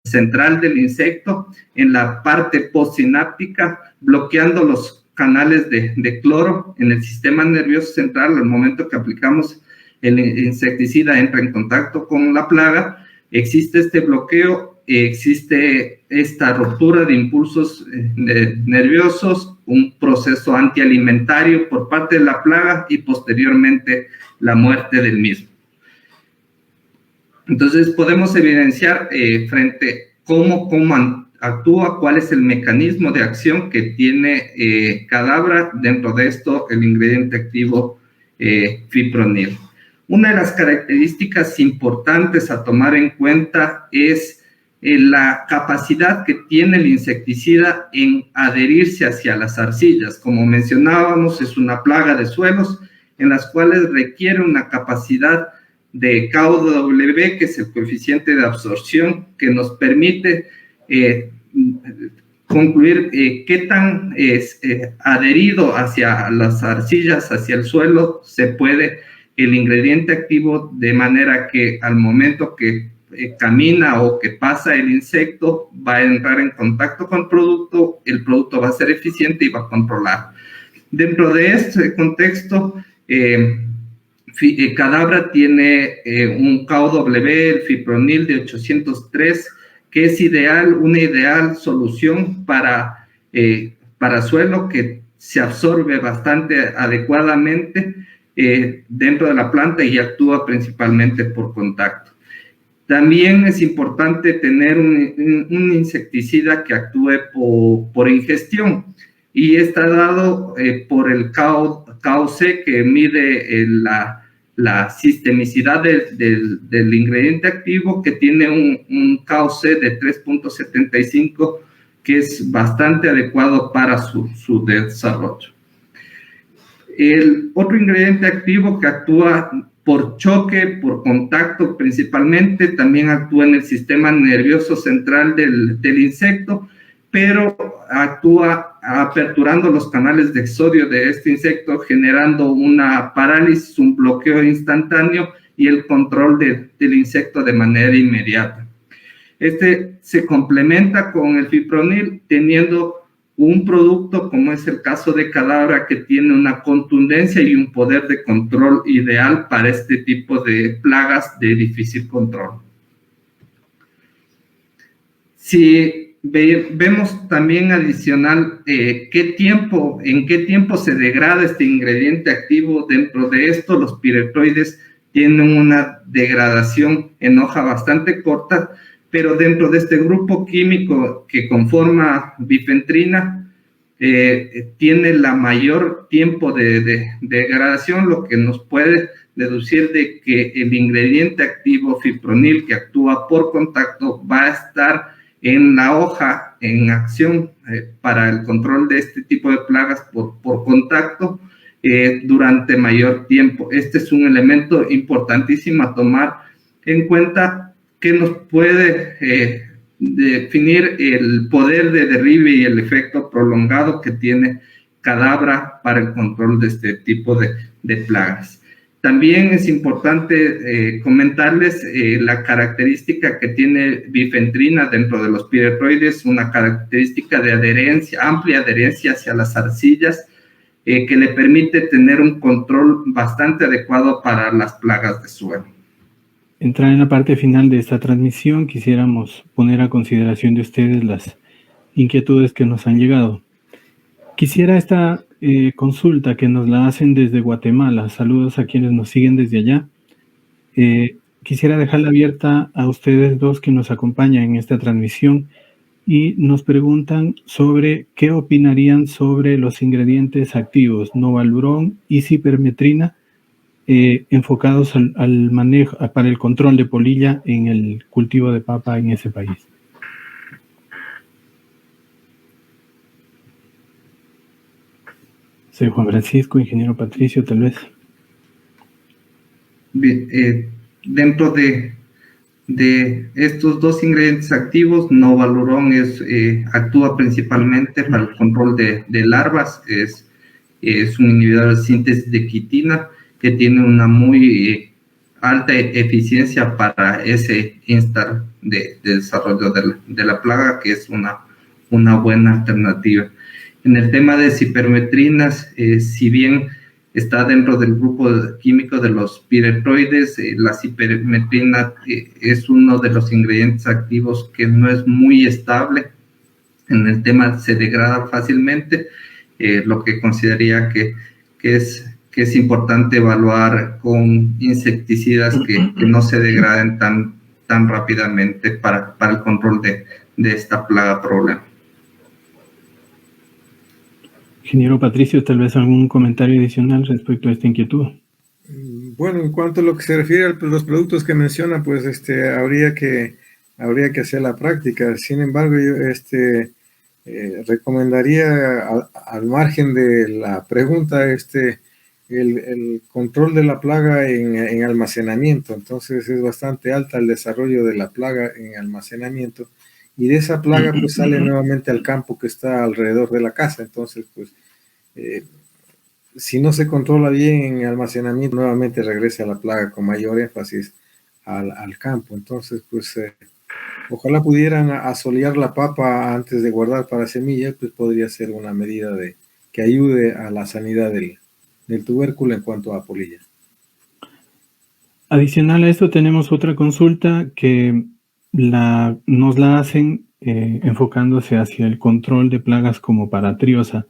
central del insecto, en la parte postsináptica, bloqueando los canales de cloro en el sistema nervioso central. Al momento que aplicamos el insecticida, entra en contacto con la plaga, existe este bloqueo, existe esta ruptura de impulsos nerviosos, un proceso antialimentario por parte de la plaga y posteriormente la muerte del mismo. Entonces podemos evidenciar frente cómo actúa, cuál es el mecanismo de acción que tiene Cadabra, dentro de esto el ingrediente activo fipronil. Una de las características importantes a tomar en cuenta es la capacidad que tiene el insecticida en adherirse hacia las arcillas. Como mencionábamos, es una plaga de suelos en las cuales requiere una capacidad de KW, que es el coeficiente de absorción, que nos permite concluir qué tan adherido hacia las arcillas, hacia el suelo, se puede el ingrediente activo, de manera que al momento que camina o que pasa el insecto, va a entrar en contacto con el producto va a ser eficiente y va a controlar. Dentro de este contexto, Cadabra tiene un KW, el fipronil de 803, que es una ideal solución para suelo, que se absorbe bastante adecuadamente dentro de la planta y actúa principalmente por contacto. También es importante tener un insecticida que actúe por ingestión, y está dado por el KOC, que mide la sistemicidad del ingrediente activo, que tiene un KOC de 3.75, que es bastante adecuado para su desarrollo. El otro ingrediente activo que actúa por choque, por contacto principalmente, también actúa en el sistema nervioso central del insecto, pero actúa aperturando los canales de exodio de este insecto, generando una parálisis, un bloqueo instantáneo y el control del insecto de manera inmediata. Este se complementa con el fipronil, teniendo un producto, como es el caso de Cadabra, que tiene una contundencia y un poder de control ideal para este tipo de plagas de difícil control. Si vemos también adicional en qué tiempo se degrada este ingrediente activo, dentro de esto los piretroides tienen una degradación en hoja bastante corta, pero dentro de este grupo químico que conforma bifentrina, tiene la mayor tiempo de degradación, lo que nos puede deducir de que el ingrediente activo fipronil, que actúa por contacto, va a estar en la hoja en acción para el control de este tipo de plagas por contacto durante mayor tiempo. Este es un elemento importantísimo a tomar en cuenta que nos puede definir el poder de derribe y el efecto prolongado que tiene Cadabra para el control de este tipo de plagas. También es importante comentarles la característica que tiene bifentrina dentro de los piretroides, una característica de adherencia, amplia adherencia hacia las arcillas, que le permite tener un control bastante adecuado para las plagas de suelo. Entrar en la parte final de esta transmisión, quisiéramos poner a consideración de ustedes las inquietudes que nos han llegado. Quisiera esta consulta que nos la hacen desde Guatemala. Saludos a quienes nos siguen desde allá. Quisiera dejarla abierta a ustedes dos que nos acompañan en esta transmisión y nos preguntan sobre qué opinarían sobre los ingredientes activos Novaluron y cipermetrina enfocados al manejo, para el control de polilla en el cultivo de papa en ese país. Soy Juan Francisco, ingeniero Patricio, tal vez. Bien, dentro de estos dos ingredientes activos, Novaluron actúa principalmente para el control de larvas, es un inhibidor de síntesis de quitina que tiene una muy alta eficiencia para ese instar de desarrollo de la plaga, que es una buena alternativa. En el tema de cipermetrinas, si bien está dentro del grupo químico de los piretroides, la cipermetrina es uno de los ingredientes activos que no es muy estable. En el tema se degrada fácilmente, lo que consideraría que es importante evaluar con insecticidas que no se degraden tan rápidamente para el control de esta plaga problema. Ingeniero Patricio, tal vez algún comentario adicional respecto a esta inquietud. Bueno, en cuanto a lo que se refiere a los productos que menciona, pues habría que hacer la práctica. Sin embargo, yo recomendaría al margen de la pregunta el control de la plaga en almacenamiento. Entonces es bastante alta el desarrollo de la plaga en almacenamiento, y de esa plaga pues sale nuevamente al campo que está alrededor de la casa. Entonces pues si no se controla bien en almacenamiento, nuevamente regresa la plaga con mayor énfasis al campo. Entonces pues ojalá pudieran asolear la papa antes de guardar para semilla, pues podría ser una medida que ayude a la sanidad del tubérculo en cuanto a polilla. Adicional a esto tenemos otra consulta que nos la hacen enfocándose hacia el control de plagas como paratriosa,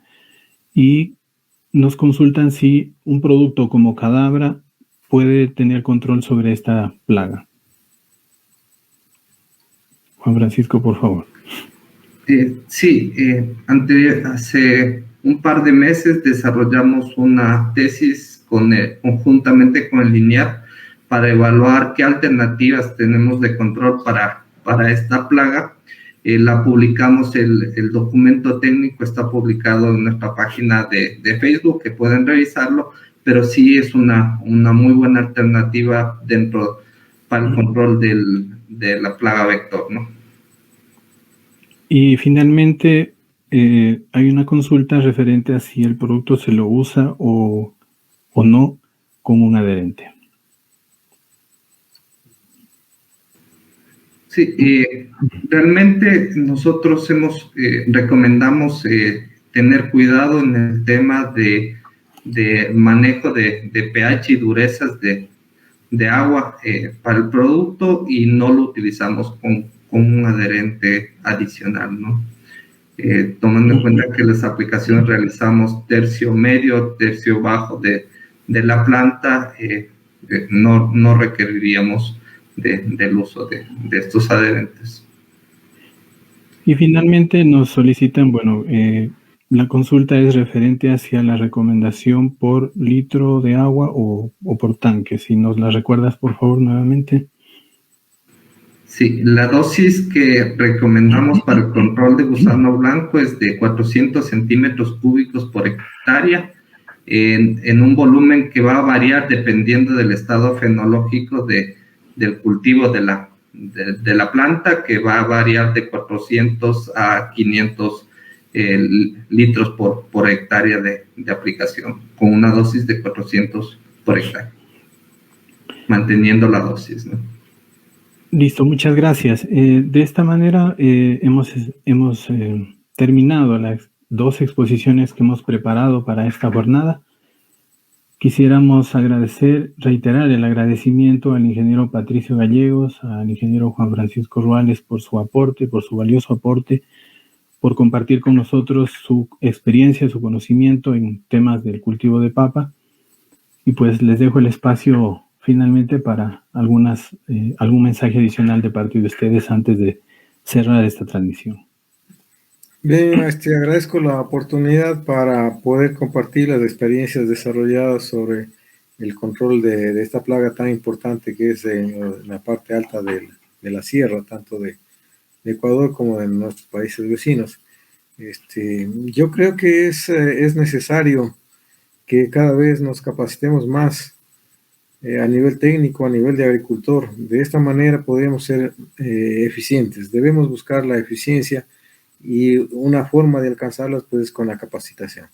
y nos consultan si un producto como Cadabra puede tener control sobre esta plaga. Juan Francisco, por favor. Sí, hace un par de meses desarrollamos una tesis conjuntamente con el INIAP para evaluar qué alternativas tenemos de control para esta plaga. La publicamos, el documento técnico está publicado en nuestra página de Facebook, que pueden revisarlo, pero sí es una muy buena alternativa para el control de la plaga vector, ¿no? Y finalmente, hay una consulta referente a si el producto se lo usa o no con un adherente. Sí, realmente nosotros recomendamos tener cuidado en el tema de manejo de pH y durezas de agua para el producto, y no lo utilizamos con un adherente adicional, ¿no? Tomando en cuenta que las aplicaciones realizamos tercio medio, tercio bajo de la planta, no requeriríamos del uso de estos adherentes. Y finalmente nos solicitan, la consulta es referente hacia la recomendación por litro de agua o por tanque. Si nos la recuerdas, por favor, nuevamente. Sí, la dosis que recomendamos para el control de gusano blanco es de 400 centímetros cúbicos por hectárea, en un volumen que va a variar dependiendo del estado fenológico del cultivo de la planta, que va a variar de 400 a 500 litros por hectárea de aplicación, con una dosis de 400 por hectárea, manteniendo la dosis, ¿no? Listo, muchas gracias. De esta manera hemos terminado las 2 exposiciones que hemos preparado para esta jornada. Quisiéramos reiterar el agradecimiento al ingeniero Patricio Gallegos, al ingeniero Juan Francisco Ruales por su aporte, por su valioso aporte, por compartir con nosotros su experiencia, su conocimiento en temas del cultivo de papa. Y pues les dejo el espacio finalmente para algún mensaje adicional de parte de ustedes antes de cerrar esta transmisión. Bien, agradezco la oportunidad para poder compartir las experiencias desarrolladas sobre el control de esta plaga tan importante que es en la parte alta de la sierra, tanto de Ecuador como de nuestros países vecinos. Yo creo que es necesario que cada vez nos capacitemos más a nivel técnico, a nivel de agricultor. De esta manera podemos ser eficientes. Debemos buscar la eficiencia y una forma de alcanzarlas pues con la capacitación.